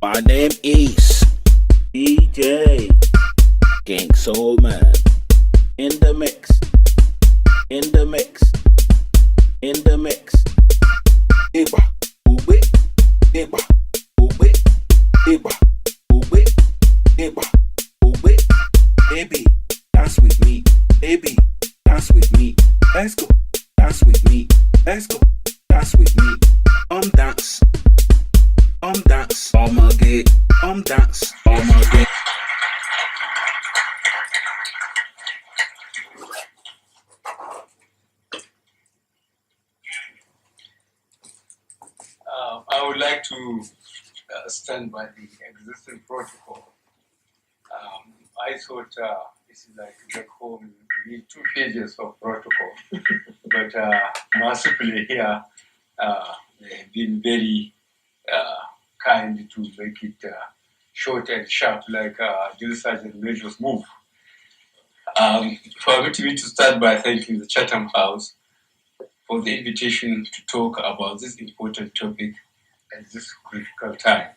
My name is DJ King Soul Man. In the mix. In the mix. In the mix. Eba, ube, eba, ube, eba, ube, eba, ube. Baby, dance with me. Baby, dance with me. Let's go. Dance with me. Let's go. Dance with me. Dance. Dance. Gay. Dance. Gay. I would like to stand by the existing protocol. I thought this is like back home, you need 2 pages of protocol. But mercifully here, they have been very kind to make it short and sharp, like Drill Sergeant Major's move. Permit me to start by thanking the Chatham House for the invitation to talk about this important topic at this critical time.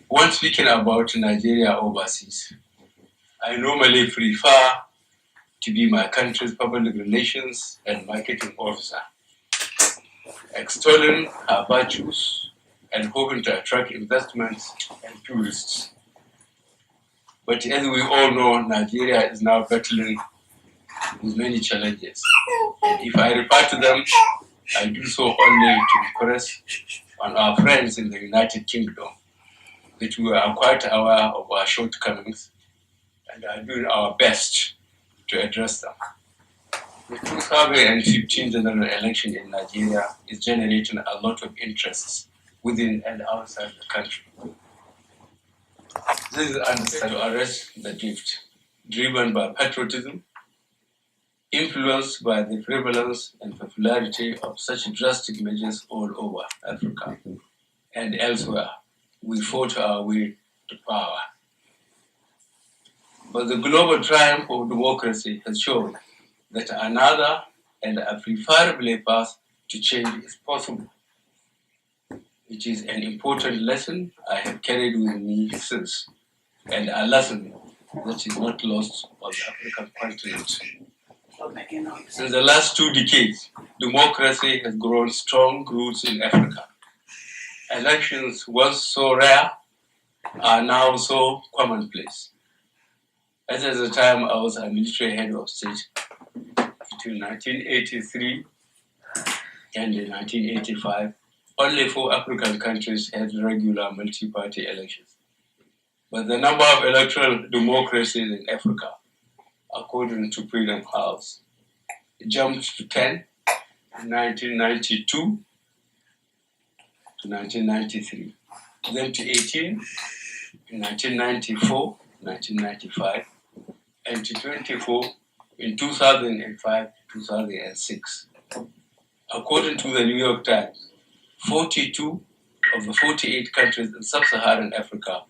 When speaking about Nigeria overseas, I normally prefer to be my country's public relations and marketing officer, extolling her virtues and hoping to attract investments and tourists. But as we all know, Nigeria is now battling with many challenges. And if I refer to them, I do so only to impress on our friends in the United Kingdom that we are quite aware of our shortcomings and are doing our best to address them. The 2015 general election in Nigeria is generating a lot of interests within and outside the country. This is understood to arrest the drift, driven by patriotism, influenced by the prevalence and popularity of such drastic measures all over Africa and elsewhere. We fought our way to power. But the global triumph of democracy has shown that another and a preferable path to change is possible. It is an important lesson I have carried with me since, and a lesson that is not lost on the African continent. Since the last 2 decades, democracy has grown strong roots in Africa. Elections, once so rare, are now so commonplace. As at the time I was a military head of state, between 1983 and 1985, only 4 African countries had regular multi-party elections. But the number of electoral democracies in Africa, according to Freedom House, jumped to 10 in 1992 to 1993, then to 18 in 1994, 1995, and to 24 in 2005 to 2006. According to the New York Times, 42 of the 48 countries in sub-Saharan Africa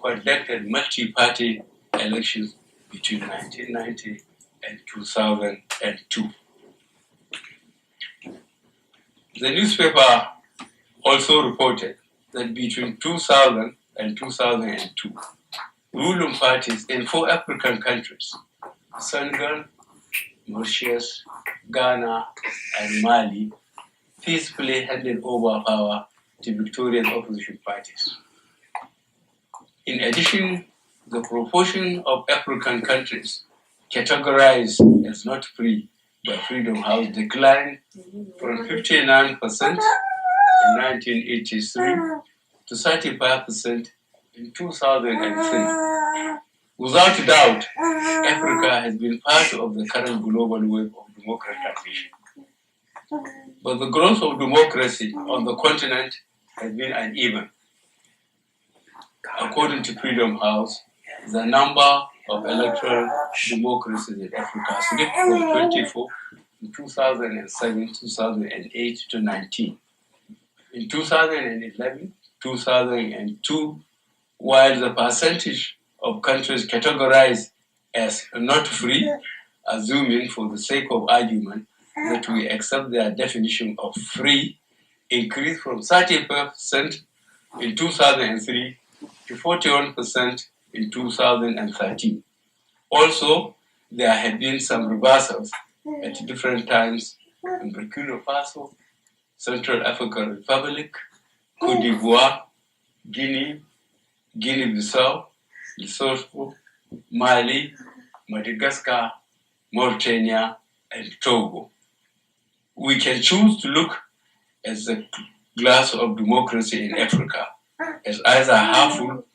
conducted multi-party elections between 1990 and 2002. The newspaper also reported that between 2000 and 2002, ruling parties in 4 African countries, Senegal, Mauritius, Ghana, and Mali, peacefully handed over power to victorious opposition parties. In addition, the proportion of African countries categorized as not free by Freedom House declined from 59% in 1983 to 35% in 2003. Without doubt, Africa has been part of the current global wave of democratization. But the growth of democracy on the continent has been uneven. According to Freedom House, the number of electoral democracies in Africa slipped from 24 in 2007, 2008 to 19. In 2011, 2002, while the percentage of countries categorized as not free, assuming for the sake of argument that we accept their definition of free, increased from 30% in 2003 to 41% in 2013. Also, there have been some reversals at different times in Burkina Faso, Central African Republic, Cote d'Ivoire, Guinea, Guinea-Bissau, Lesotho, Mali, Madagascar, Mauritania, and Togo. We can choose to look at the glass of democracy in Africa as either half full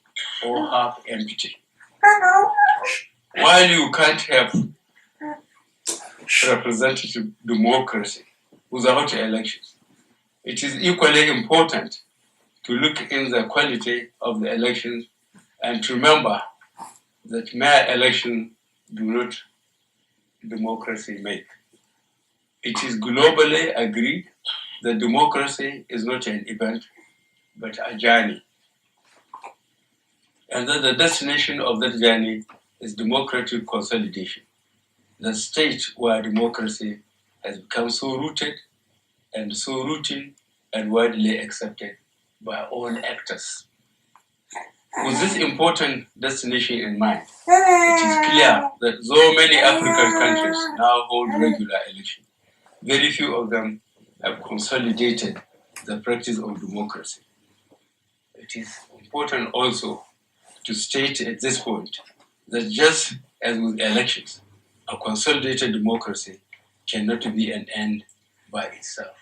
or half empty. While you can't have representative democracy without elections, it is equally important to look in the quality of the elections and to remember that mere elections do not democracy make. It is globally agreed that democracy is not an event, but a journey. And that the destination of that journey is democratic consolidation, the state where democracy has become so rooted and so routine and widely accepted by all actors. With this important destination in mind, it is clear that though many African countries now hold regular elections, very few of them have consolidated the practice of democracy. It is important also to state at this point that just as with elections, a consolidated democracy cannot be an end by itself.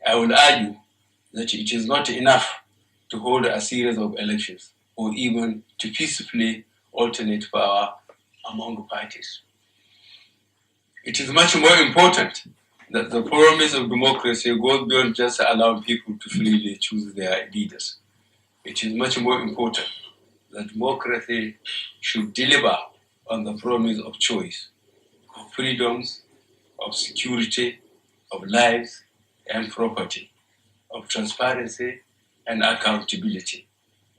I will argue that it is not enough to hold a series of elections or even to peacefully alternate power among parties. It is much more important that the promise of democracy goes beyond just allowing people to freely choose their leaders. It is much more important that democracy should deliver on the promise of choice, of freedoms, of security, of lives and property, of transparency and accountability,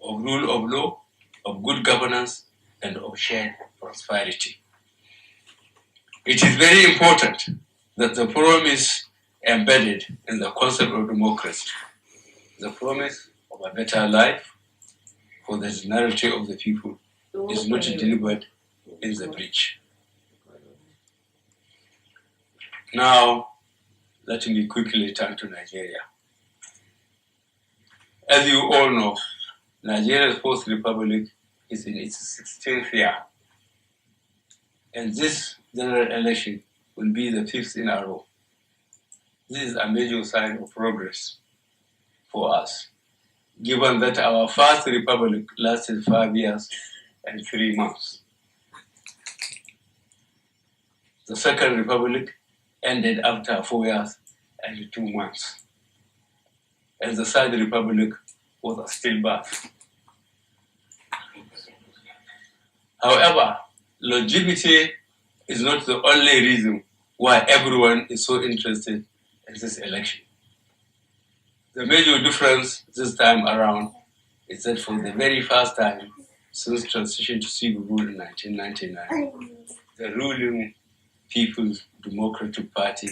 of rule of law, of good governance, and of shared prosperity. It is very important that the promise embedded in the concept of democracy, the promise of a better life for the generality of the people, is not delivered in the breach. Now, let me quickly turn to Nigeria. As you all know, Nigeria's fourth republic is in its 16th year, and this general election will be the 5th in a row. This is a major sign of progress for us, given that our first republic lasted 5 years and 3 months. The second republic ended after 4 years and 2 months. And the third republic was a stillbirth. However, longevity is not the only reason why everyone is so interested in this election. The major difference this time around is that for the very first time since transition to civil rule in 1999, the ruling People's Democratic Party,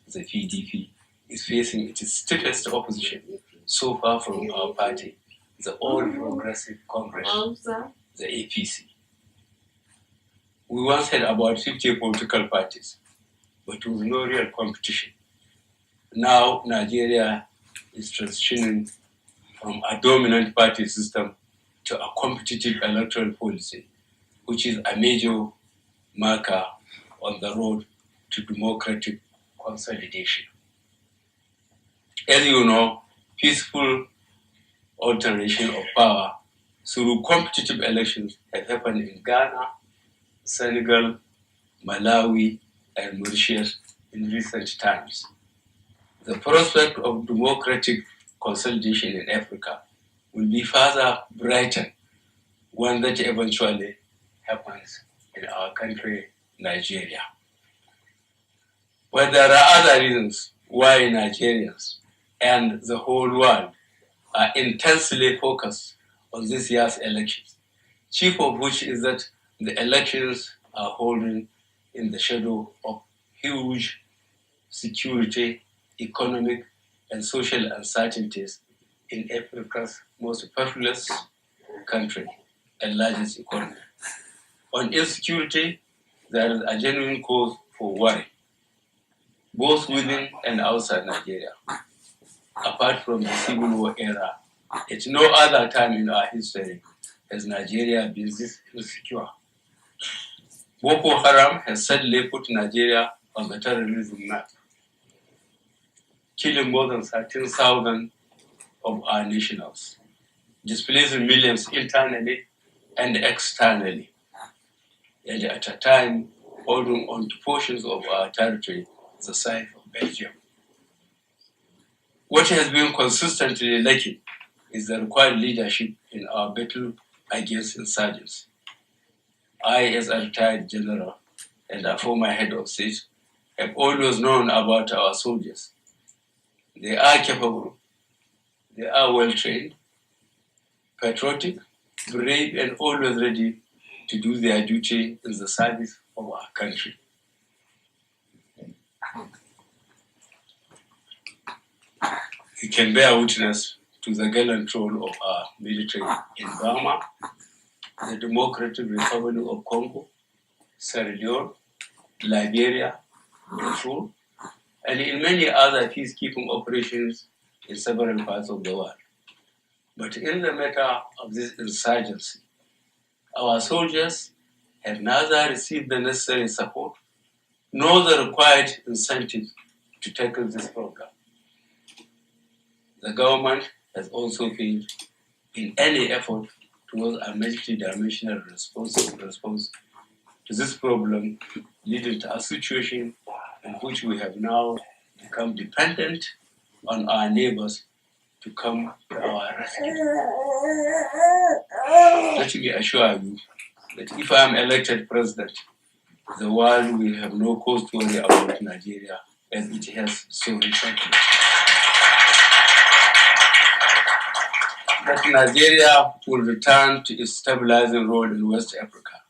the PDP, is facing its stiffest opposition so far from our party, the All Progressive Congress, the APC. We once had about 50 political parties, but with no real competition. Now Nigeria is transitioning from a dominant party system to a competitive electoral policy, which is a major marker on the road to democratic consolidation. As you know, peaceful alternation of power through competitive elections have happened in Ghana, Senegal, Malawi, and Mauritius in recent times. The prospect of democratic consolidation in Africa will be further brightened when that eventually happens in our country, Nigeria. But there are other reasons why Nigerians and the whole world are intensely focused on this year's elections, chief of which is that the elections are holding in the shadow of huge security, economic, and social uncertainties in Africa's most populous country and largest economy. On insecurity, there is a genuine cause for worry, both within and outside Nigeria. Apart from the civil war era, at no other time in our history has Nigeria been this insecure. Boko Haram has suddenly put Nigeria on the terrorism map, killing more than 13,000 of our nationals, displacing millions internally and externally, and at a time holding on to portions of our territory the size of Belgium. What has been consistently lacking is the required leadership in our battle against insurgents. I, as a retired general and a former head of state, have always known about our soldiers. They are capable, they are well-trained, patriotic, brave, and always ready to do their duty in the service of our country. You can bear witness to the gallant role of our military in Burma, the Democratic Republic of Congo, Sierra Leone, Liberia, Darfur, and in many other peacekeeping operations in several parts of the world. But in the matter of this insurgency, our soldiers have neither received the necessary support nor the required incentives to tackle this problem. The government has also failed in any effort towards a multidimensional response to this problem, leading to a situation in which we have now become dependent on our neighbors to come to our rescue. Let me assure you that if I am elected president, the world will have no cause to worry about Nigeria as it has so recently. That Nigeria will return to its stabilizing role in West Africa,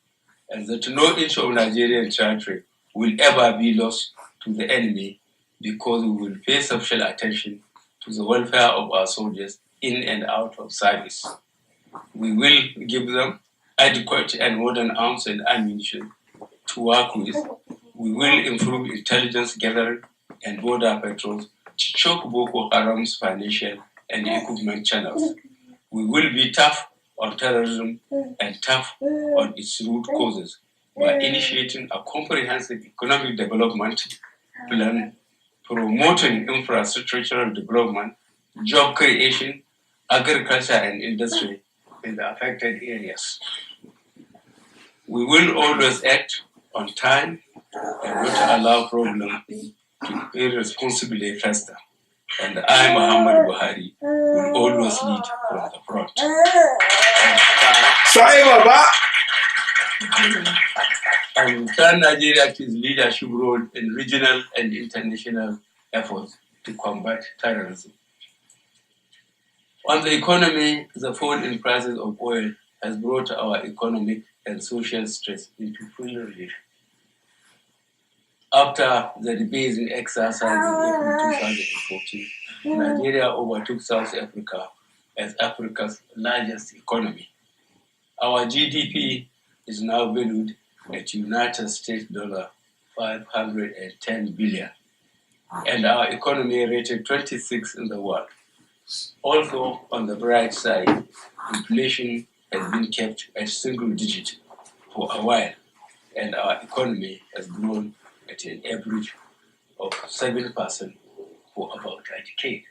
and that no inch of Nigerian territory will ever be lost to the enemy, because we will pay special attention to the welfare of our soldiers in and out of service. We will give them adequate and modern arms and ammunition to work with. We will improve intelligence gathering and border patrols to choke Boko Haram's financial and equipment channels. We will be tough on terrorism and tough on its root causes by initiating a comprehensive economic development plan, promoting infrastructural development, job creation, agriculture and industry in the affected areas. We will always act on time and not allow problems to irresponsibly fester. And I, Muhammad Buhari, will always lead from the front. And turn Nigeria to its leadership role in regional and international efforts to combat terrorism. On the economy, the fall in prices of oil has brought our economic and social stress into full relief. After the rebasing exercise in April 2014, Nigeria overtook South Africa as Africa's largest economy. Our GDP is now valued at United States dollar $510 billion, and our economy rated 26 in the world. Also, on the bright side, inflation has been kept at single digit for a while, and our economy has grown at an average of 7% for about a decade.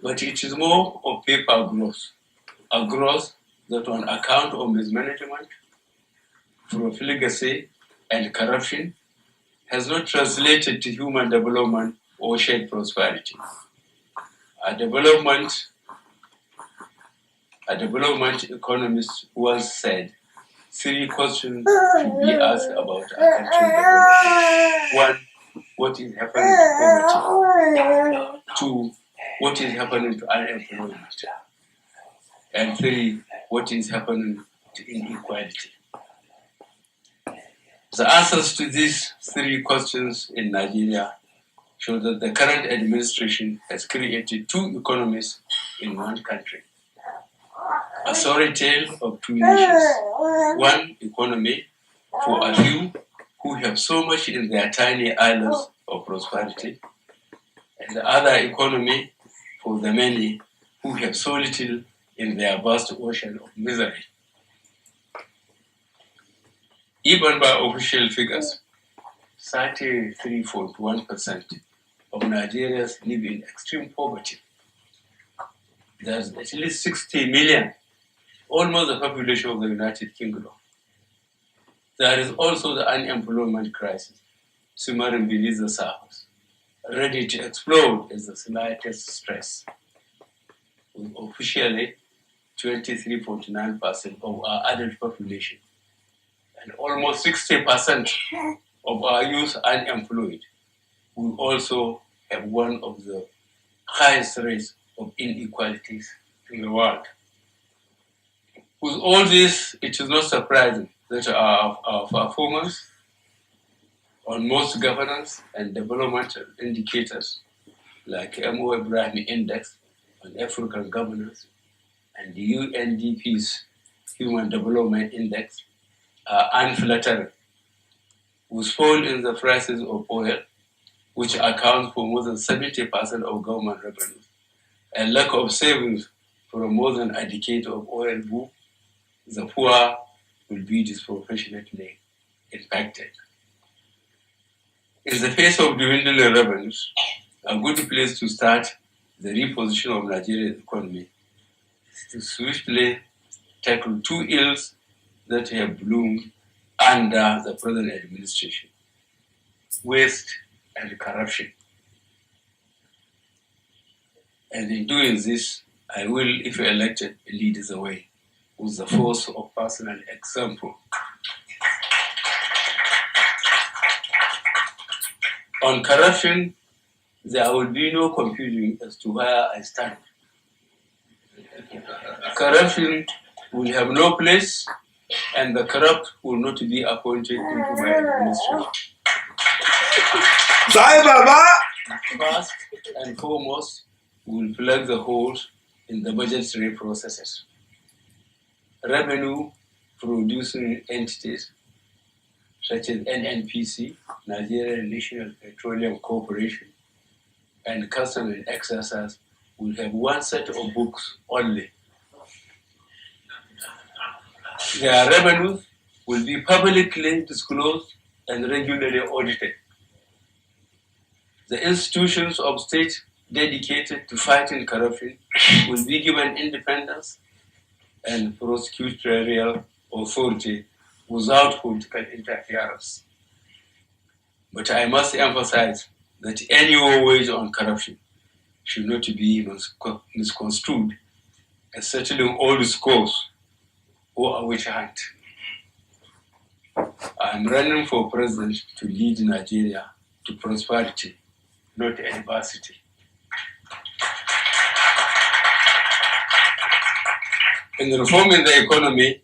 But it is more of paper growth, a growth that on account of mismanagement, profligacy, and corruption has not translated to human development or shared prosperity. A development economist once said, 3 questions should be asked about a country's development. 1, what is happening to poverty? 2, what is happening to unemployment? And 3, what is happening to inequality? The answers to these 3 questions in Nigeria show that the current administration has created two economies in one country. A sorry tale of two nations. One economy for a few who have so much in their tiny islands of prosperity, and the other economy for the many who have so little in their vast ocean of misery. Even by official figures, 33.1% of Nigerians live in extreme poverty. There's at least 60 million, almost the population of the United Kingdom. There is also the unemployment crisis, simmering beneath the surface, ready to explode as the slightest stress. With officially 23.9% of our adult population and almost 60% of our youth unemployed, we also have one of the highest rates of inequalities in the world. With all this, it is not surprising that our performance on most governance and developmental indicators like MO Ibrahim Index on African governance and the UNDP's Human Development Index are unflattering, with fall in the prices of oil, which accounts for more than 70% of government revenues, and lack of savings for more than a decade of oil boom, the poor will be disproportionately impacted. In the face of dwindling revenues, a good place to start the reposition of Nigeria's economy is to swiftly tackle two ills that have bloomed under the present administration: waste and corruption. And in doing this, I will, if elected, lead the way with the force of personal example. On corruption, there will be no confusion as to where I stand. Corruption will have no place, and the corrupt will not be appointed into my administration. First and foremost, we will plug the holes in the budgetary processes. Revenue producing entities such as NNPC, Nigerian National Petroleum Corporation, and Custom and Excise will have one set of books only. Their revenues will be publicly disclosed and regularly audited. The institutions of state dedicated to fighting corruption will be given independence and prosecutorial authority without political interference. But I must emphasize that any war waged on corruption should not be misconstrued as settling all scores or a witch hunt. I am running for president to lead Nigeria to prosperity, not adversity. In reforming the economy,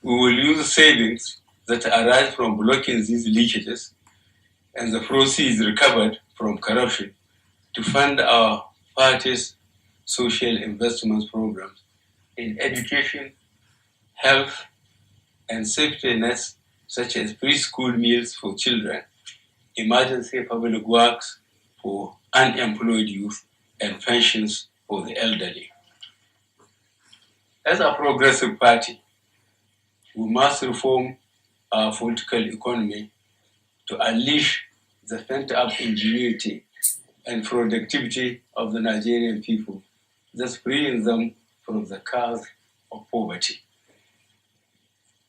we will use savings that arise from blocking these leakages and the proceeds recovered from corruption to fund our party's social investment programs in education, health, and safety nets such as preschool meals for children, emergency public works for unemployed youth, and pensions for the elderly. As a progressive party, we must reform our political economy to unleash the pent-up ingenuity and productivity of the Nigerian people, thus freeing them from the curse of poverty.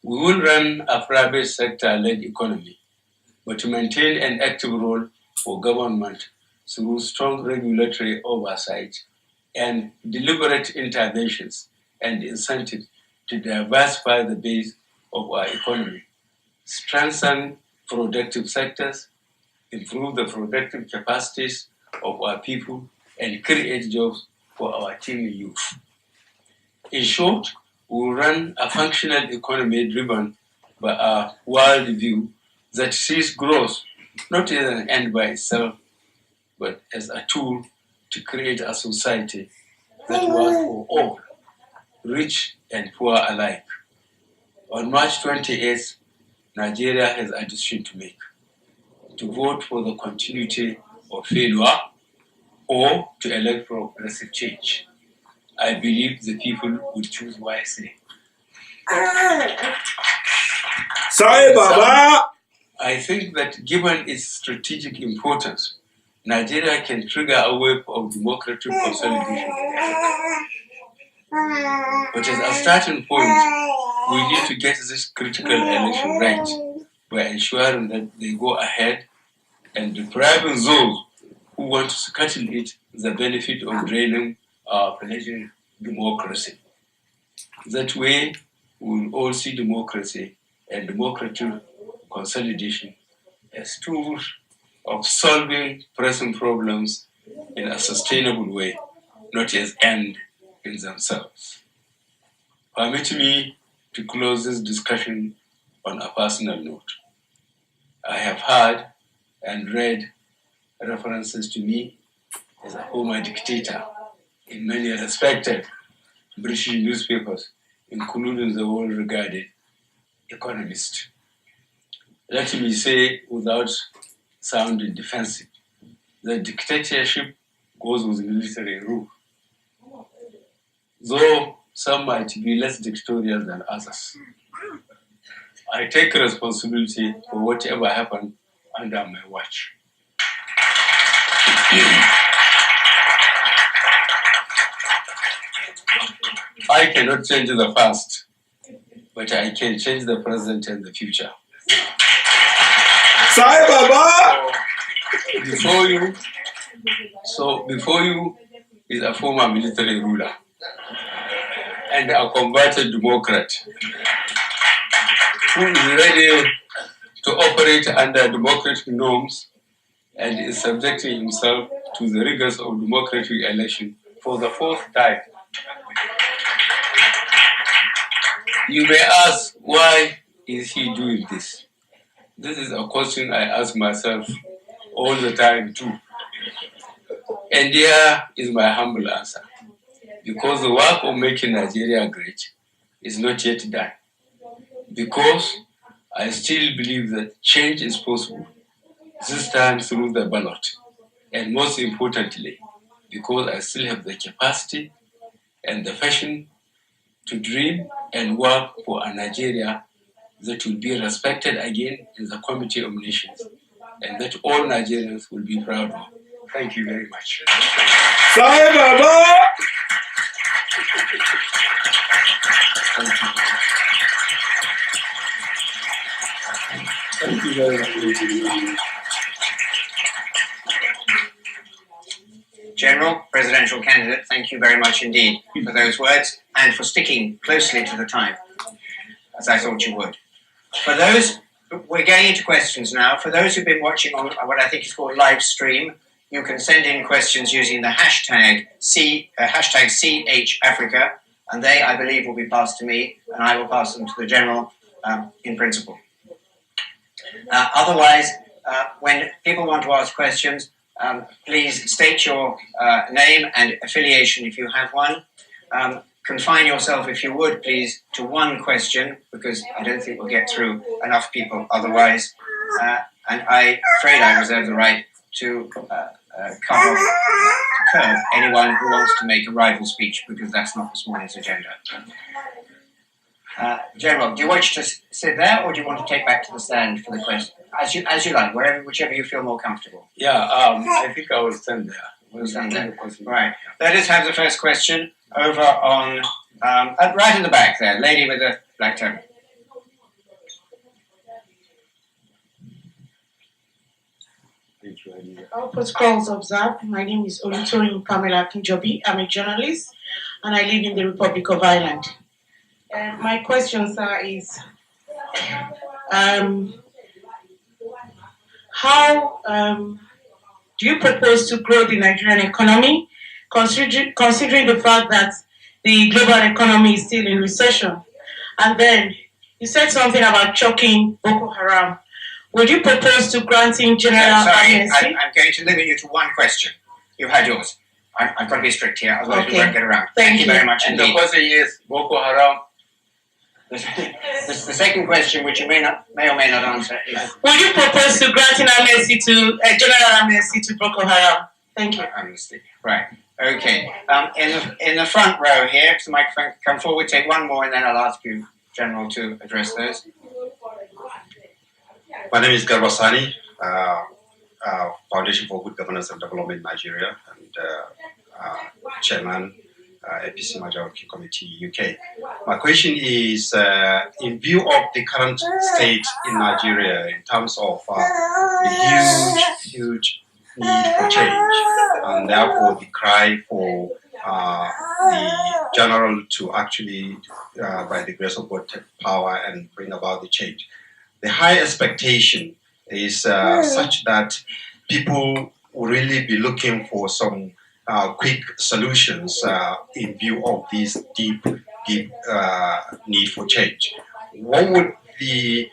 We will run a private sector-led economy, but to maintain an active role for government through strong regulatory oversight and deliberate interventions and incentives to diversify the base of our economy, strengthen productive sectors, improve the productive capacities of our people, and create jobs for our teeming youth. In short, we will run a functional economy driven by a world view that sees growth not as an end by itself, but as a tool to create a society that works for all, rich and poor alike. On March 28th, Nigeria has a decision to make: to vote for the continuity of failure or to elect progressive change. I believe the people would choose wisely. Sorry, Baba! I think that given its strategic importance, Nigeria can trigger a wave of democratic consolidation. But as a starting point, we need to get this critical election right by ensuring that they go ahead and depriving those who want to scuttle it the benefit of draining our pledging democracy. That way, we will all see democracy and democratic consolidation as tools of solving pressing problems in a sustainable way, not as end in themselves. Permit me to close this discussion on a personal note. I have heard and read references to me as a former dictator in many respected British newspapers, including the well-regarded Economist. Let me say, without sounding defensive, that dictatorship goes with military rule, though some might be less dictatorial than others. I take responsibility for whatever happened under my watch. I cannot change the past, but I can change the present and the future. Sorry, Baba! Before you is a former military ruler and a converted Democrat who is ready to operate under democratic norms and is subjecting himself to the rigors of democratic election for the fourth time. You may ask, why is he doing this? This is a question I ask myself all the time too. And here is my humble answer. Because the work of making Nigeria great is not yet done. Because I still believe that change is possible, this time through the ballot. And most importantly, because I still have the capacity and the passion to dream and work for a Nigeria that will be respected again in the Committee of Nations and that all Nigerians will be proud of. Thank you very much. Sorry, Baba! Thank you very much. General, Presidential Candidate, thank you very much indeed for those words and for sticking closely to the time, as I thought you would. For those, we're going into questions now. For those who've been watching on what I think is called live stream, you can send in questions using the hashtag CHAfrica, and they, I believe, will be passed to me, and I will pass them to the General in principle. Otherwise, when people want to ask questions, please state your name and affiliation if you have one. Confine yourself, if you would, please, to one question, because I don't think we'll get through enough people otherwise. And I'm afraid I reserve the right to curb anyone who wants to make a rival speech, because that's not this morning's agenda. General, do you want to sit there, or do you want to take back to the stand for the question? As you like, whichever you feel more comfortable. Yeah, I think I will stand there. Right. Let us have the first question over on right in the back there, lady with the black turban. All protocols observed. My name is Olutoyin Pamela Kinjobi. I'm a journalist and I live in the Republic of Ireland. My question, sir, is how do you propose to grow the Nigerian economy, considering the fact that the global economy is still in recession? And then you said something about choking Boko Haram. Would you propose to granting general Sorry, amnesty? I'm going to limit you to one question. You've had yours. I've got to be strict here, otherwise we Okay. won't get around. Thank you you. very much And the indeed. question is Boko Haram. The second question, which you may or may not answer, is Would you propose to granting amnesty to general amnesty to Boko Haram? Thank you. amnesty. Right. Okay. In the front row here, if the microphone can come forward, take one more, and then I'll ask you, General, to address those. My name is Garbasani, Foundation for Good Governance and Development in Nigeria, and Chairman, APC Majority Committee UK. My question is, in view of the current state in Nigeria, in terms of the huge need for change, and therefore the cry for the general to actually, by the grace of God, take power and bring about the change. The high expectation is such that people will really be looking for some quick solutions in view of this deep need for change. What would the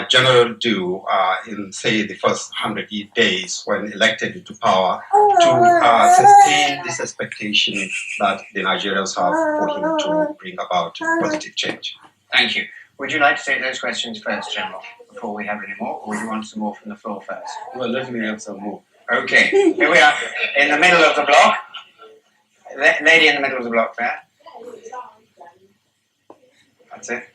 general do in, say, the first 100 days when elected into power to sustain this expectation that the Nigerians have for him to bring about positive change? Thank you. Would you like to take those questions first, General, before we have any more, or would you want some more from the floor first? Well, let me have some more. Okay. Here we are, in the middle of the block. Lady in the middle of the block there. That's it.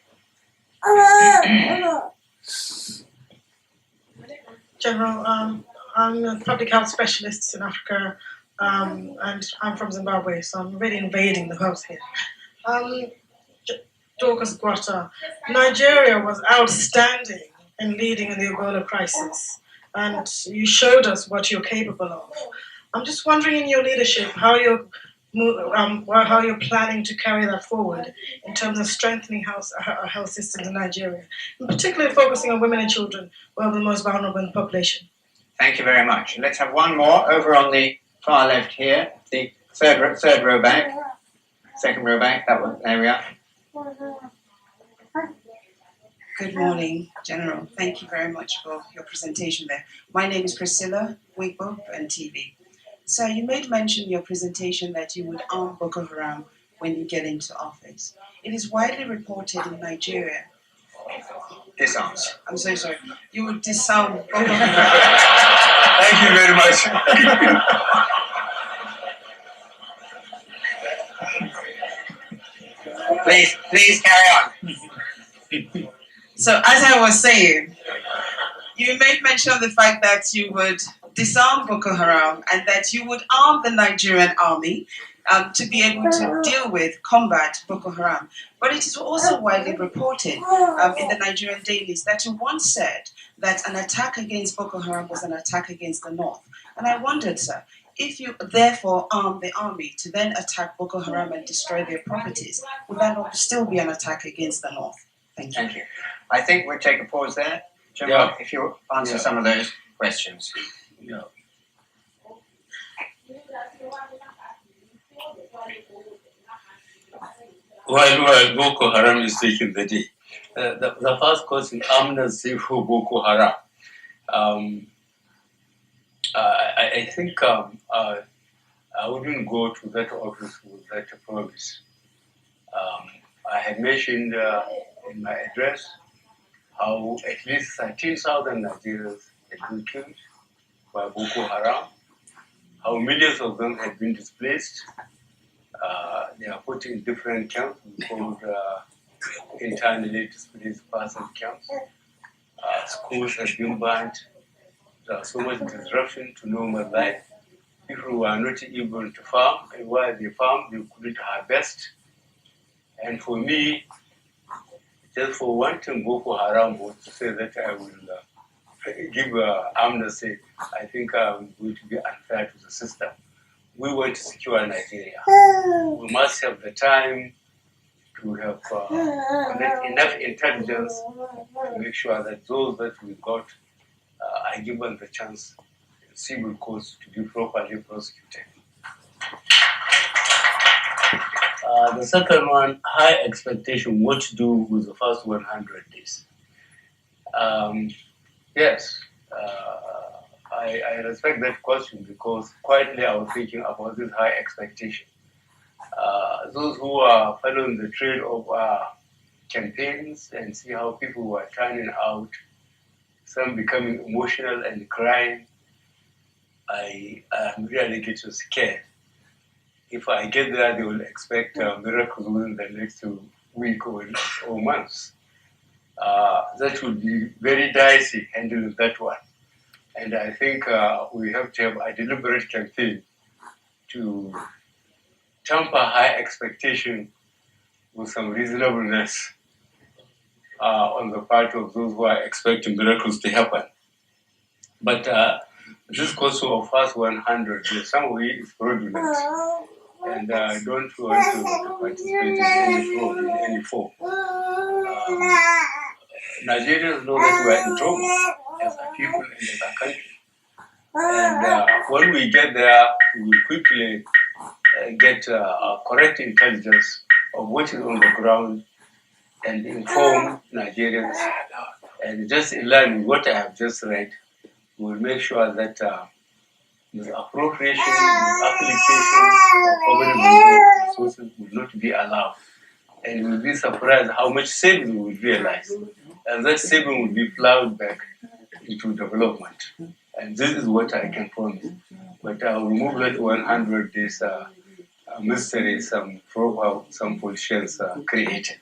General, I'm a public health specialist in Africa, and I'm from Zimbabwe, so I'm really invading the house here. Dorcas Guata, Nigeria was outstanding in leading in the Ebola crisis, and you showed us what you're capable of. I'm just wondering, in your leadership, how you're planning to carry that forward in terms of strengthening our health systems in Nigeria, and particularly focusing on women and children, who are the most vulnerable in the population. Thank you very much. Let's have one more over on the far left here, the third row back, second row back. That one. There we are. Good morning, General. Thank you very much for your presentation there. My name is Priscilla, Wigbo and TV. So you made mention in your presentation that you would arm Boko Haram when you get into office. It is widely reported in Nigeria. Disarms. I'm so sorry. You would disarm Boko Haram. Thank you very much. Please carry on. So as I was saying, you made mention of the fact that you would disarm Boko Haram and that you would arm the Nigerian army to be able to deal with, combat Boko Haram. But it is also widely reported in the Nigerian dailies that you once said that an attack against Boko Haram was an attack against the North. And I wondered, sir, if you therefore arm the army to then attack Boko Haram and destroy their properties, would that not still be an attack against the North? Thank you. Thank you. I think we'll take a pause there. General, if you answer some of those questions. Yeah. While Boko Haram is taking the day, the first question, amnesty for Boko Haram. I think I wouldn't go to that office with that promise. I had mentioned in my address how at least 13,000 Nigerians had been killed by Boko Haram, how millions of them had been displaced. They are put in different camps called internally displaced person camps. Schools have been banned. There was so much disruption to normal life. People were not able to farm, and while they farmed, they couldn't harvest. And for me, just for wanting Boko Haram to say that I will give amnesty, I think I'm going to be unfair to the system. We want to secure Nigeria. We must have the time to have enough intelligence to make sure that those that we got are given the chance in civil courts to be properly prosecuted. The second one, high expectation, what to do with the first 100 days. Yes, I respect that question because quietly I was thinking about this high expectation. Those who are following the trail of campaigns and see how people were turning out, some becoming emotional and crying, I am really getting scared. If I get there, they will expect miracles within the next week or months. That would be very dicey handling that one. And I think we have to have a deliberate campaign to temper high expectation with some reasonableness on the part of those who are expecting miracles to happen. But this question of first 100, some of it is fraudulent. And I don't want to participate in any form. Nigerians know that we are in trouble as a people and as a country. And when we get there, we will quickly get correct intelligence of what is on the ground and inform Nigerians. And just in line with what I have just read, we will make sure that the appropriation, the application of public resources will not be allowed. And we will be surprised how much savings we will realize. And that saving will be plowed back into development. And this is what I can promise. But I will remove that 100 days mystery some politicians created.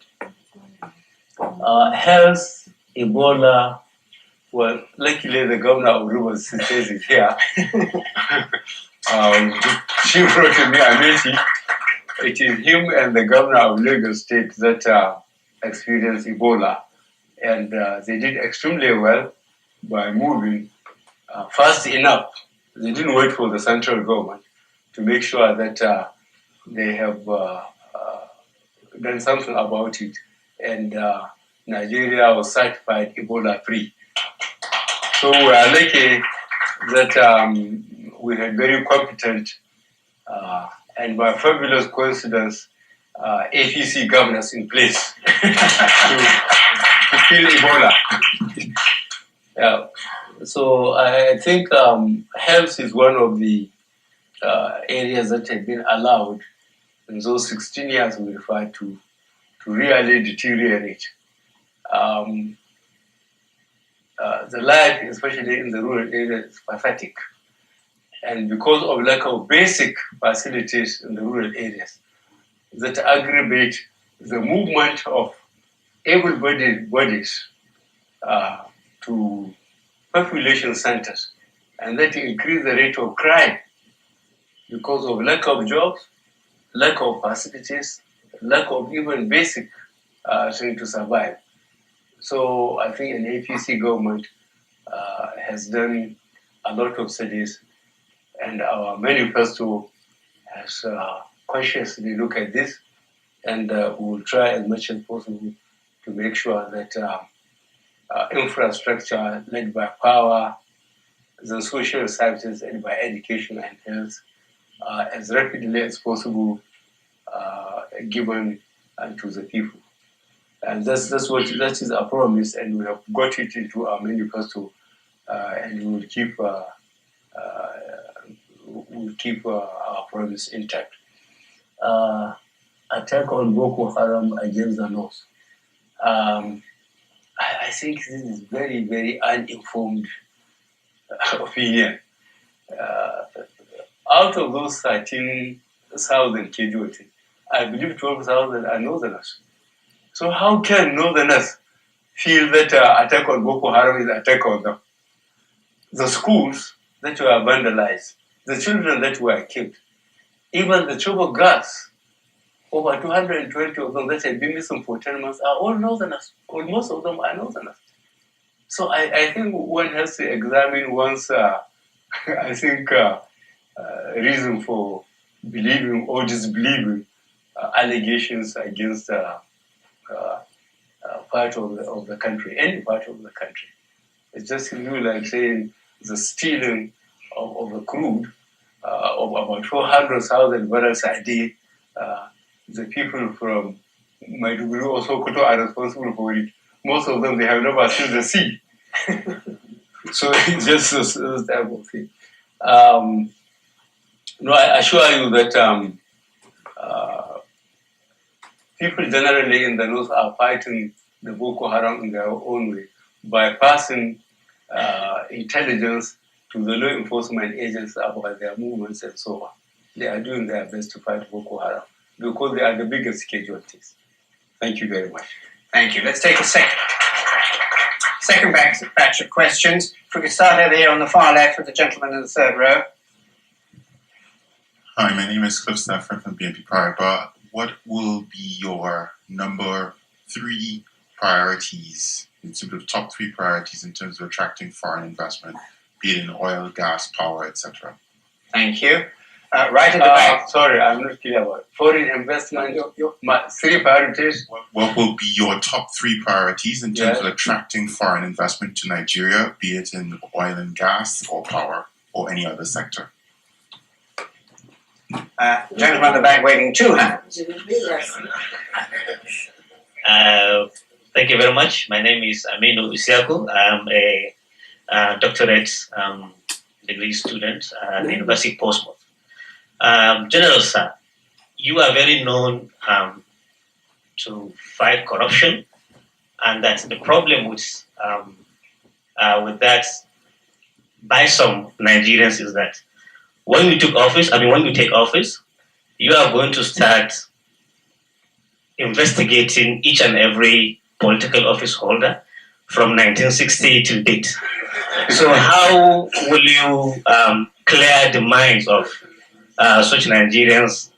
Health, Ebola. Well, luckily the governor of Rivers State is here. She wrote to me, Ameti. It is him and the governor of Lagos State that experienced Ebola. And they did extremely well by moving fast enough. They didn't wait for the central government to make sure that they have done something about it. And Nigeria was certified Ebola-free. So we are lucky that we had very competent and by fabulous coincidence, APC governors in place to kill Ebola. Yeah. So I think health is one of the areas that have been allowed in those 16 years we refer to really deteriorate. The life, especially in the rural areas, is pathetic. And because of lack of basic facilities in the rural areas that aggravate the movement of able-bodied bodies to population centers, and that increase the rate of crime because of lack of jobs, lack of facilities, lack of even basic thing to survive. So I think an APC government has done a lot of studies, and our manifesto has consciously looked at this, and we will try as much as possible to make sure that infrastructure led by power, the social services led by education and health, as rapidly as possible given to the people. And that is our promise, and we have got it into our manifesto, and we will keep our promise intact. Attack on Boko Haram against the North. I think this is very, very uninformed opinion. Out of those 13,000 casualties, I believe 12,000 are Northerners. So how can Northerners feel that attack on Boko Haram is an attack on them? The schools that were vandalized, the children that were killed, even the Chibok girls, over 220 of them that have been missing for 10 months are all Northerners, or most of them are Northerners. So I think one has to examine one's, reason for believing or disbelieving allegations against part of the country, any part of the country. It's just like saying the stealing of the crude of about 400,000 barrels a day. The people from Maiduguri or Sokoto are responsible for it. Most of them, they have never seen the sea. So it's just those type of thing. No, I assure you that people generally in the north are fighting the Boko Haram in their own way by passing intelligence to the law enforcement agents about their movements and so on. They are doing their best to fight Boko Haram because they are the biggest casualties. Thank you very much. Thank you. Let's take a second batch of questions. If we could start over here on the far left with the gentleman in the third row. Hi, my name is Cliff Stafford from BNP Paribas. What will be your number 3 priorities, in terms of top 3 priorities in terms of attracting foreign investment, be it in oil, gas, power, etc.? Thank you. Right at the back. Sorry, I'm not clear about foreign investment. My 3 priorities. What will be your top 3 priorities in terms of attracting foreign investment to Nigeria, be it in oil and gas or power or any other sector? Gentleman at the back waving 2 hands. Thank you very much. My name is Aminu Isiaku. I'm a doctorate degree student at the University of Portsmouth. General Sir, you are very known to fight corruption, and that's the problem with that by some Nigerians is that when you take office, you are going to start investigating each and every political office holder from 1960 to date. So how will you clear the minds of such Nigerians,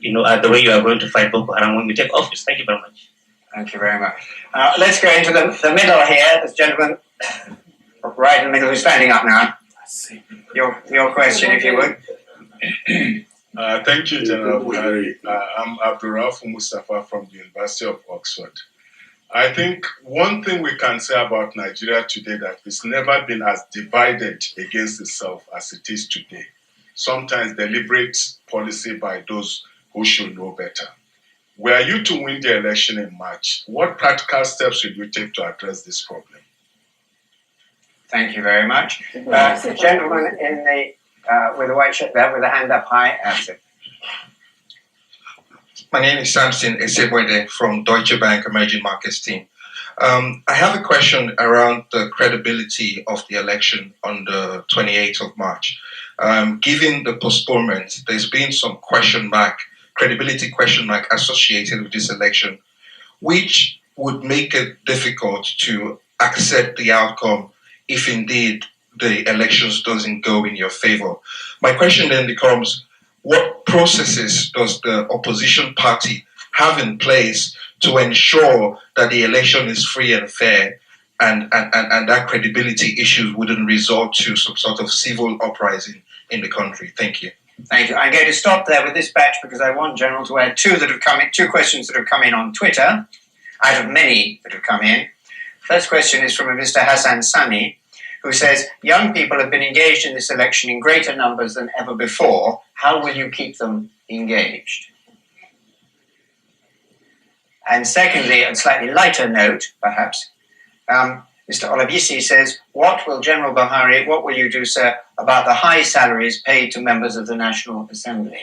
the way you are going to fight Boko Haram when we take office? Thank you very much. Thank you very much. Let's go into the middle here. This gentleman right in the middle who's standing up now. Your question, if you would. Thank you, General Buhari. I'm Abdurrauf Mustafa from the University of Oxford. I think one thing we can say about Nigeria today that it's never been as divided against itself as it is today. Sometimes deliberate policy by those who should know better. Were you to win the election in March, what practical steps should you take to address this problem? Thank you very much. The gentleman in the with the white shirt there, with the hand up high. My name is Samson Esebwede from Deutsche Bank Emerging Markets team. I have a question around the credibility of the election on the 28th of March. Given the postponement, there's been some credibility question mark associated with this election, which would make it difficult to accept the outcome if indeed the elections doesn't go in your favor. My question then becomes, what processes does the opposition party have in place to ensure that the election is free and fair and that credibility issues wouldn't result to some sort of civil uprising in the country? Thank you. Thank you. I'm going to stop there with this batch because I want General to add 2 questions that have come in on Twitter, out of many that have come in. First question is from a Mr. Hassan Sani, who says, young people have been engaged in this election in greater numbers than ever before. How will you keep them engaged? And secondly, a slightly lighter note, perhaps, Mr. Olabisi says, what will you do, sir, about the high salaries paid to members of the National Assembly?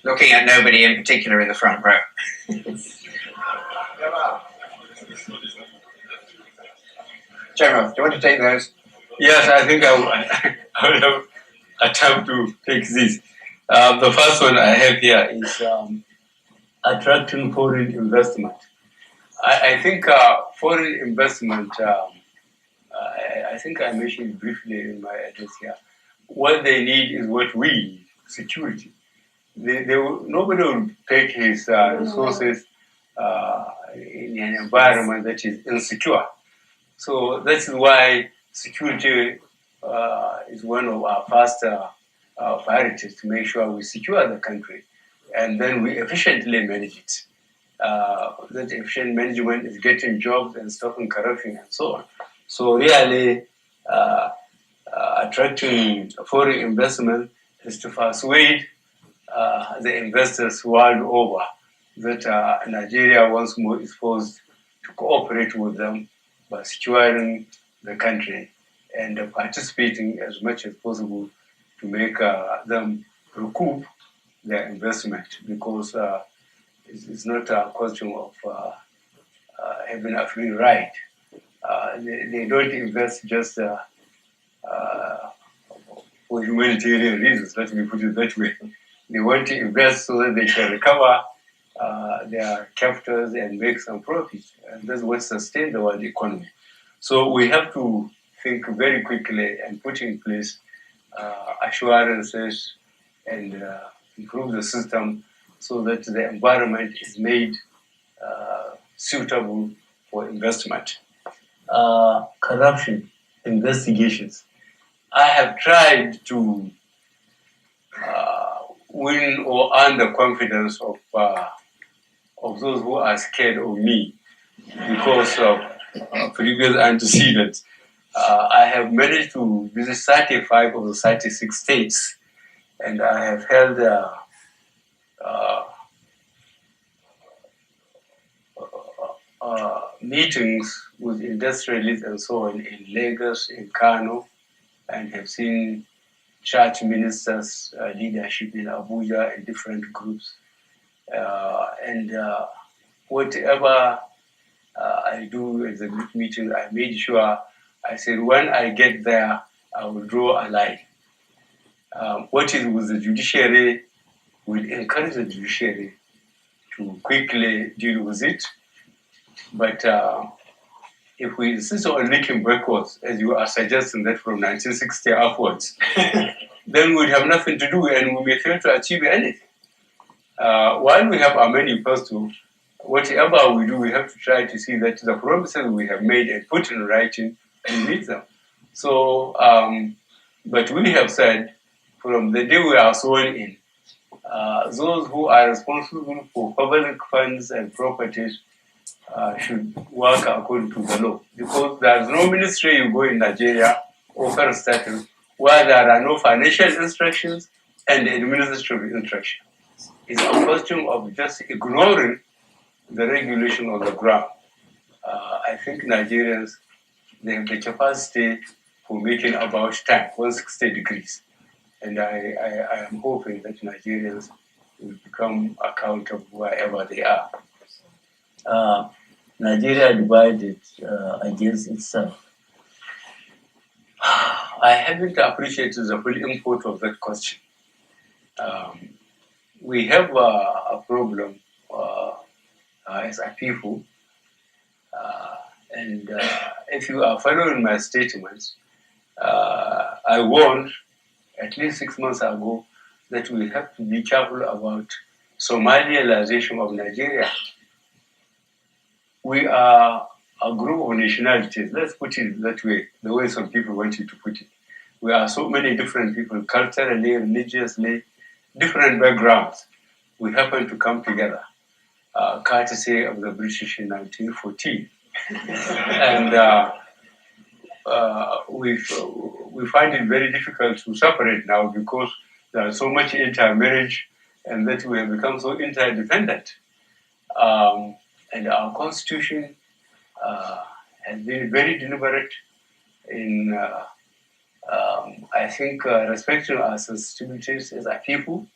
Looking at nobody in particular in the front row. General, do you want to take those? Yes, I think I will have attempt to take this. The first one I have here is attracting foreign investment. I think foreign investment, I think I mentioned briefly in my address here, what they need is what we need, security. Nobody will take his resources in an environment that is insecure. So that's why security is one of our first priorities, to make sure we secure the country and then we efficiently manage it. that efficient management is getting jobs and stopping corruption and so on. So really, attracting foreign investment is to persuade the investors world over that Nigeria once more is forced to cooperate with them by securing the country and participating as much as possible to make them recoup their investment, because it's not a question of having a free ride. They don't invest just for humanitarian reasons, let me put it that way. They want to invest so that they can recover their capitals and make some profit. And that's what sustains the world economy. So we have to think very quickly and put in place assurances and improve the system so that the environment is made suitable for investment. Corruption investigations. I have tried to win or earn the confidence of those who are scared of me because of previous antecedents. I have managed to visit 35 of the 36 states, and I have held meetings with industrialists and so on in Lagos, in Kano, and have seen church ministers' leadership in Abuja in different groups. Whatever I do at the group meeting, I made sure I said, when I get there, I will draw a line. What is with the judiciary will encourage the judiciary to quickly deal with it. But if we insist on looking backwards, as you are suggesting that from 1960 upwards, then we'd have nothing to do and we may fail to achieve anything. While we have our manifesto, whatever we do, we have to try to see that the promises we have made and put in writing, we meet them. So, but we have said, from the day we are sworn in, those who are responsible for public funds and properties should work according to the law. Because there is no ministry you go in Nigeria or first status where there are no financial instructions and administrative instructions. It's a question of just ignoring the regulation on the ground. I think Nigerians, they have the capacity for making about time, 160 degrees. And I am hoping that Nigerians will become accountable wherever they are. Nigeria divided against itself. I haven't appreciated the full import of that question. We have a problem as a people, and if you are following my statements, I warned at least 6 months ago that we have to be careful about Somalialization of Nigeria. We are a group of nationalities, let's put it that way, the way some people want you to put it. We are so many different people, culturally, religiously, different backgrounds. We happen to come together, courtesy of the British in 1914. And we find it very difficult to separate now because there is so much intermarriage and that we have become so interdependent. And our constitution has been very deliberate in, I think, respecting our sensitivities as a people,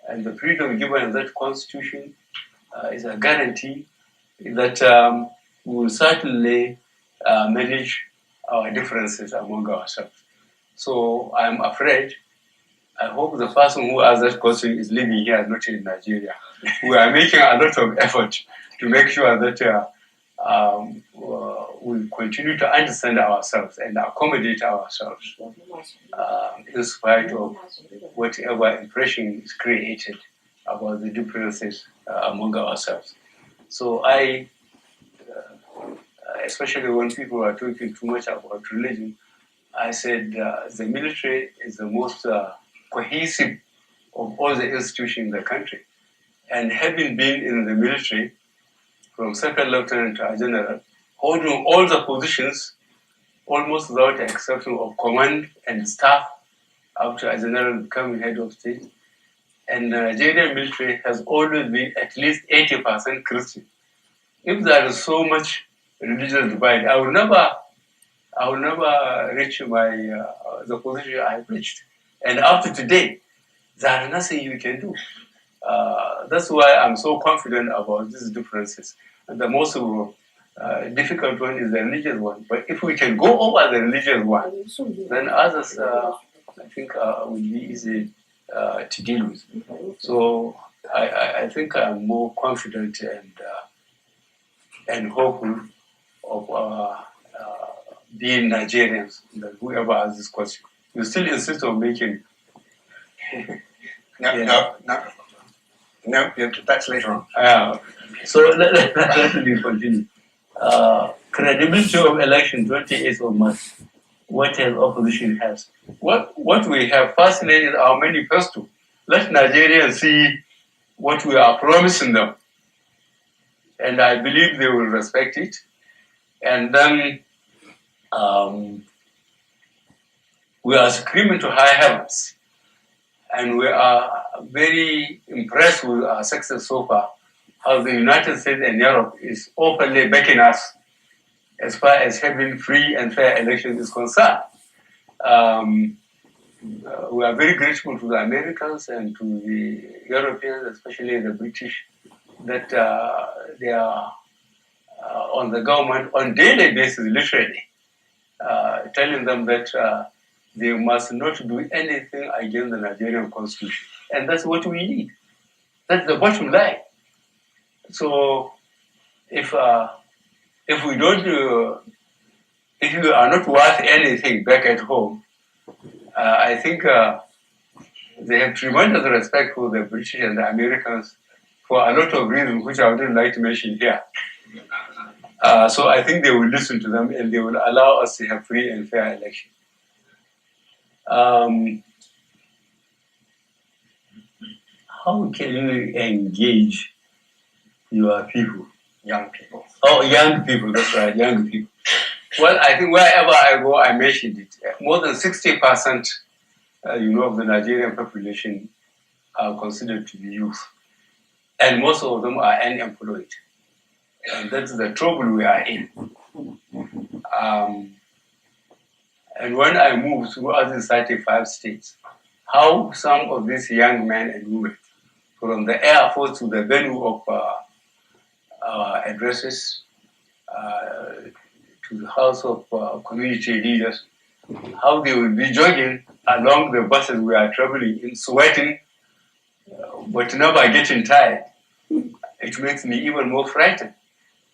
and the freedom given in that constitution is a guarantee that we will certainly manage our differences among ourselves. So I'm afraid, I hope the person who asked that question is living here, not in Nigeria. We are making a lot of effort to make sure that we continue to understand ourselves and accommodate ourselves in spite of whatever impression is created about the differences among ourselves. So especially when people are talking too much about religion, I said the military is the most cohesive of all the institutions in the country. And having been in the military, from second lieutenant to a general, holding all the positions almost without the exception of command and staff up to a general becoming head of state. And the Nigerian military has always been at least 80% Christian. If there is so much religious divide, I will never reach the position I have reached. And up to today, there is nothing you can do. That's why I'm so confident about these differences. And the most difficult one is the religious one. But if we can go over the religious one, then others, I think, will be easy to deal with. So I think I'm more confident and hopeful of being Nigerians than whoever asks this question. You still insist on making. No, that's later on. So let me continue. Credibility of election 28th of March. What has opposition has? What we have firstly is our manifesto. Let Nigerians see what we are promising them. And I believe they will respect it. And then we are screaming to high heavens. And we are very impressed with our success so far, how the United States and Europe is openly backing us as far as having free and fair elections is concerned. We are very grateful to the Americans and to the Europeans, especially the British, that they are on the government on daily basis, literally, telling them that they must not do anything against the Nigerian constitution. And that's what we need. That's the bottom line. So if we don't, if you are not worth anything back at home, I think they have tremendous respect for the British and the Americans for a lot of reasons, which I wouldn't like to mention here. So I think they will listen to them and they will allow us to have free and fair elections. How can you engage your people? Young people. Oh, young people, that's right, young people. Well, I think wherever I go, I mentioned it. More than 60%, of the Nigerian population are considered to be youth. And most of them are unemployed. And that's the trouble we are in. And when I moved through other 35 states, how some of these young men and women, from the Air Force to the venue of our addresses, to the house of community leaders, how they will be jogging along the buses we are traveling in, sweating, but never getting tired. It makes me even more frightened.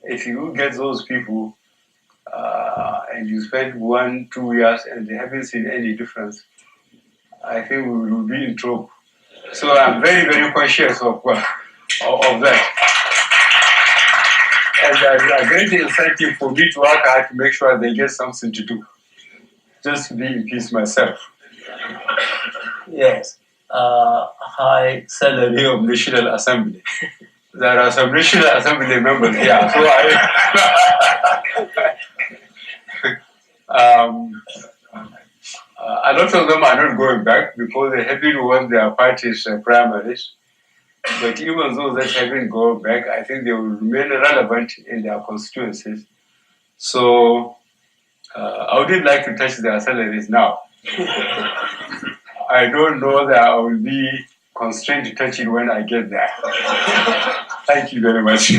If you get those people and you spend 1-2 years and they haven't seen any difference, I think we will be in trouble. So I'm very, very conscious of that. And there's a great incentive for me to work hard to make sure they get something to do. Just to be in peace myself. Yes. High salary of National Assembly. There are some National Assembly members here, so a lot of them are not going back because they haven't won their party's primaries. But even those that haven't gone back, I think they will remain relevant in their constituencies. So I wouldn't like to touch their salaries now. I don't know that I will be constrained to touch it when I get there. Thank you very much.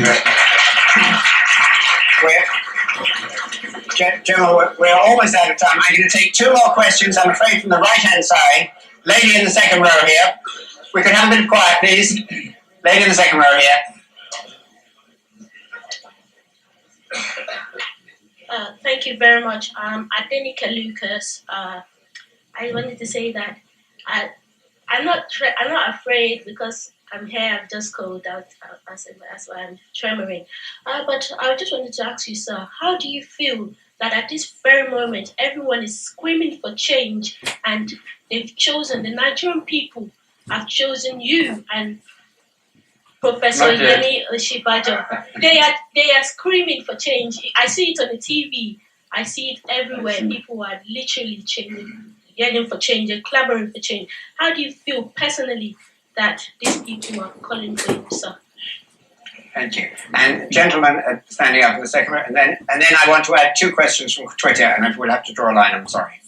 General, we're almost out of time. I'm going to take 2 more questions, I'm afraid, from the right-hand side. Lady in the second row here. We could have a bit of quiet, please. Lady in the second row here. Thank you very much. Adenika Lucas. I wanted to say that I'm not afraid because I'm here. I've just called out. That's why I'm tremoring. But I just wanted to ask you, sir, how do you feel that at this very moment everyone is screaming for change and they've chosen, the Nigerian people have chosen you, and Professor Not yet. Yemi Oshibajo. They are screaming for change. I see it on the TV. I see it everywhere. People are literally changing, yearning for change and clamoring for change. How do you feel personally that these people are calling for you, sir? Thank you. And gentlemen standing up in the second row, and then I want to add 2 questions from Twitter, and if we'll have to draw a line, I'm sorry.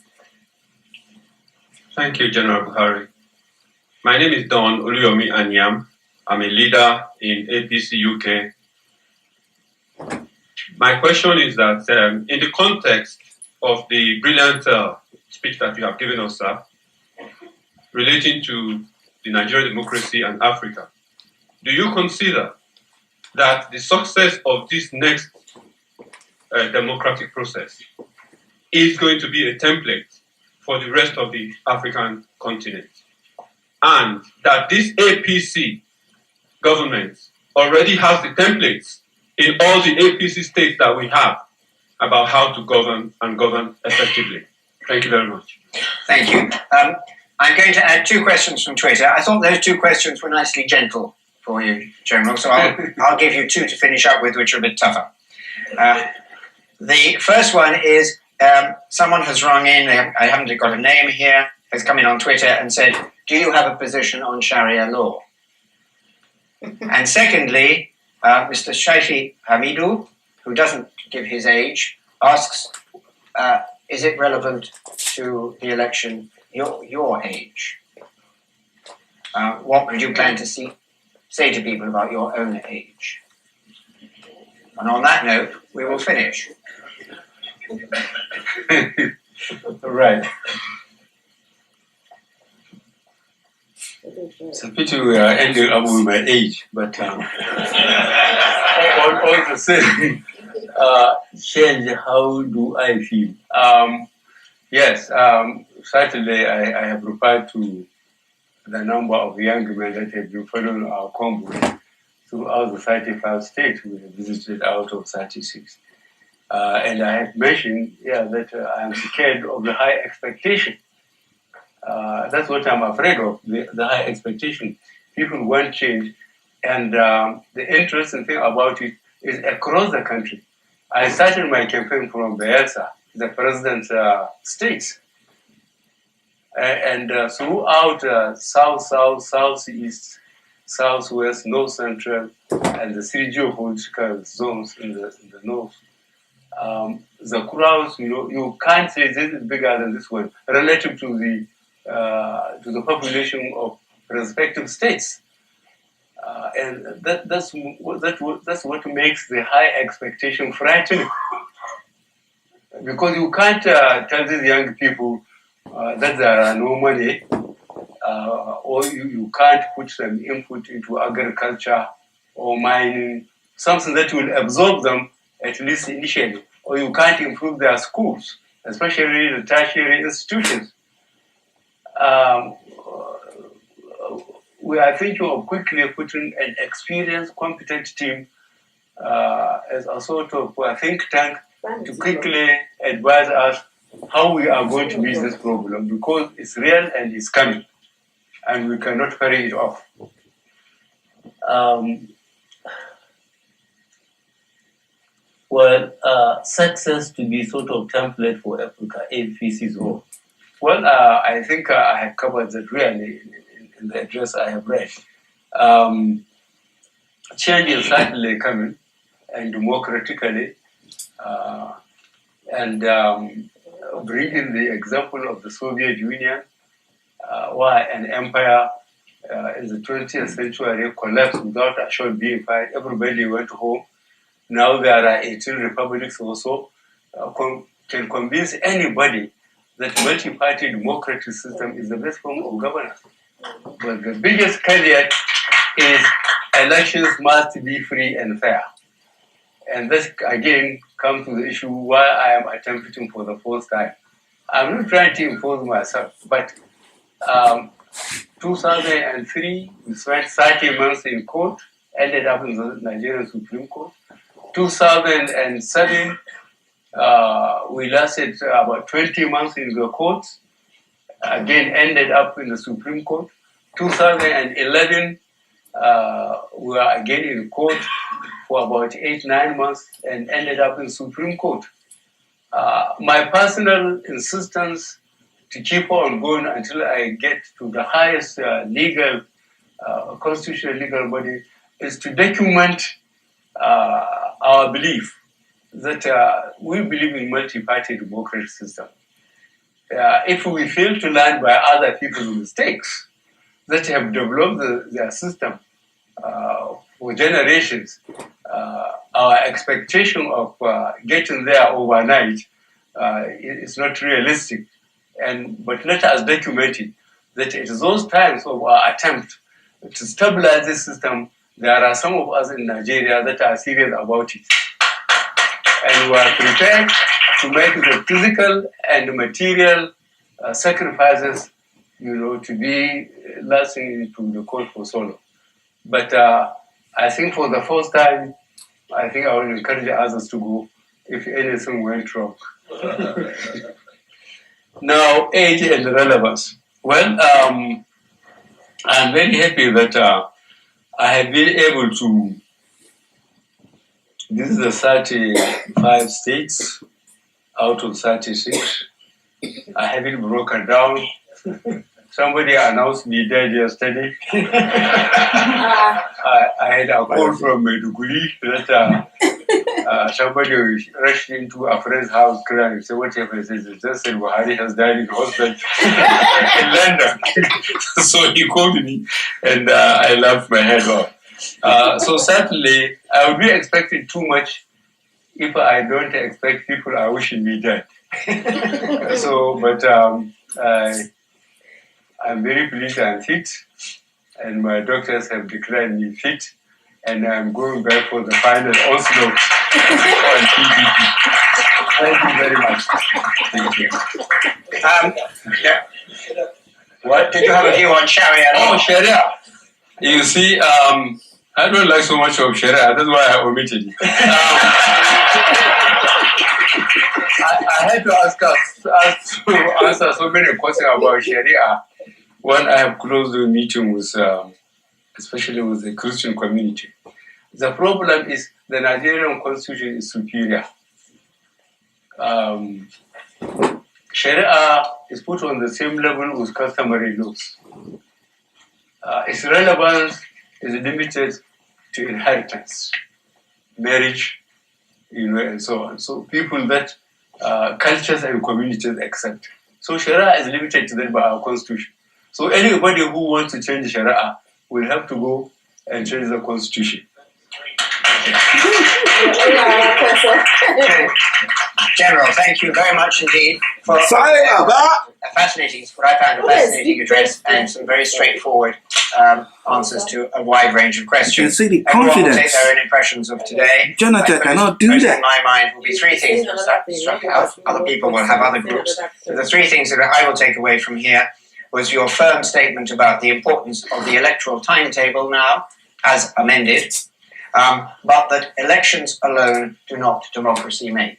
Thank you, General Buhari. My name is Don Oluyomi Anyam. I'm a leader in APC UK. My question is that in the context of the brilliant speech that you have given us, sir, relating to the Nigerian democracy and Africa, do you consider that the success of this next democratic process is going to be a template for the rest of the African continent? And that this APC government already has the templates in all the APC states that we have about how to govern and govern effectively. Thank you very much. Thank you. I'm going to add 2 questions from Twitter. I thought those 2 questions were nicely gentle for you, General, so I'll give you 2 to finish up with, which are a bit tougher. The first one is someone has rung in, I haven't got a name here, has come in on Twitter and said, do you have a position on Sharia law? And secondly, Mr. Shaifi Hamidu, who doesn't give his age, asks, is it relevant to the election, your age? What would you plan to say to people about your own age? And on that note, we will finish. Right. It's a pity we are ending up with my age, but all the same, change, how do I feel? Yes, certainly I have replied to the number of young men that have been following our convoy throughout the 35 states we have visited out of 36. And I have mentioned that I am scared of the high expectation. That's what I'm afraid of, the high expectation. People want change, and the interesting thing about it is across the country. I started my campaign from Bayelsa, the president's states, and throughout south, southeast, southwest, north central, and the 3 geopolitical zones in the north. The crowds, you can't say this is bigger than this one relative to the population of respective states, and that's what makes the high expectation frightening. Because you can't tell these young people that there are no money, or you can't put some input into agriculture or mining, something that will absorb them at least initially, or you can't improve their schools, especially the tertiary institutions. We are thinking of quickly putting an experienced, competent team as a sort of think tank to quickly advise us how we are going to meet this problem, because it's real and it's coming, and we cannot hurry it off. Success to be sort of template for Africa, APC's role. Well, I think I have covered that really in the address I have read. Change is certainly coming, and democratically, and bringing the example of the Soviet Union, where an empire in the 20th century collapsed without a shot being fired. Everybody went home. Now there are 18 republics also. Can convince anybody that multi-party democratic system is the best form of governance. But the biggest caveat is elections must be free and fair. And this again comes to the issue why I am attempting for the first time. I'm not trying to impose myself, but 2003, we spent 30 months in court, ended up in the Nigerian Supreme Court. 2007, we lasted about 20 months in the courts, again ended up in the Supreme Court. 2011, we were again in court for about 8-9 months and ended up in Supreme Court. My personal insistence to keep on going until I get to the highest legal, constitutional legal body is to document our belief that we believe in multi-party democratic system. If we fail to learn by other people's mistakes that have developed their system for generations, our expectation of getting there overnight is not realistic. But let us document it, that at those times of our attempt to stabilize this system, there are some of us in Nigeria that are serious about it. And we are prepared to make the physical and material sacrifices, to be lasting to the court for so long. But I think for the first time, I think I will encourage others to go if anything went wrong. Now, age and relevance. Well, I'm very happy that I have been able to. This is the 35 states out of 36. I haven't broken down. Somebody announced me dead yesterday. I had a call from Maiduguri that somebody rushed into a friend's house crying. He said, what happened? He said, just said Buhari has died in hospital in London. So he called me and I laughed my head off. So certainly, I would be expecting too much if I don't expect people are wishing me dead. But I'm very pleased I'm fit, and my doctors have declared me fit, and I'm going back for the final Oslo on PDP. Thank you very much. Thank you. Yeah. What did you have a view on Sharia? Oh, Sharia. You see, I don't like so much of Sharia. That's why I omitted it. I had to ask to answer so many questions about Sharia when I have closed the meeting with, especially with the Christian community. The problem is the Nigerian constitution is superior. Sharia is put on the same level with customary laws. Its relevance is limited to inheritance, marriage, and so on. So people that cultures and communities accept. So Sharia is limited to that by our constitution. So anybody who wants to change Sharia will have to go and change the constitution. General, thank you very much indeed for a fascinating, what I found a fascinating address and some very straightforward answers to a wide range of questions. You can see the Everyone confidence. will take their own impressions of today. Jonathan cannot do Most that. in my mind will be three things that struck out. Other people will have other groups. So the three things that I will take away from here was your firm statement about the importance of the electoral timetable now, as amended, but that elections alone do not democracy make.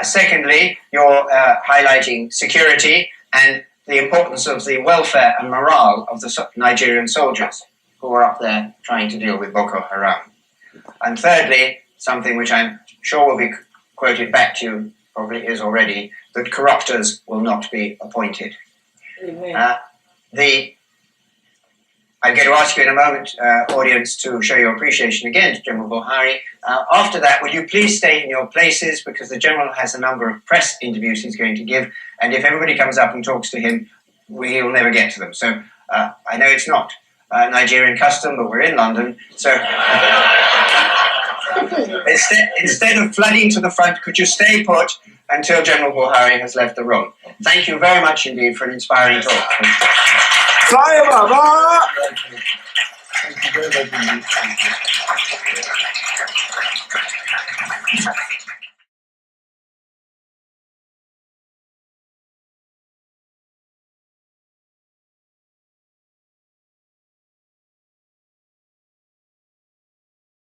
Secondly, you're highlighting security and the importance of the welfare and morale of the Nigerian soldiers who are up there trying to deal with Boko Haram. And thirdly, something which I'm sure will be quoted back to you, probably is already, that corruptors will not be appointed. I'm going to ask you in a moment, audience, to show your appreciation again to General Buhari. After that, will you please stay in your places, because the General has a number of press interviews he's going to give, and if everybody comes up and talks to him, he'll never get to them. So I know it's not Nigerian custom, but we're in London, so instead of flooding to the front, could you stay put until General Buhari has left the room? Thank you very much indeed for an inspiring talk. Fire, Baba! Thank you very much indeed.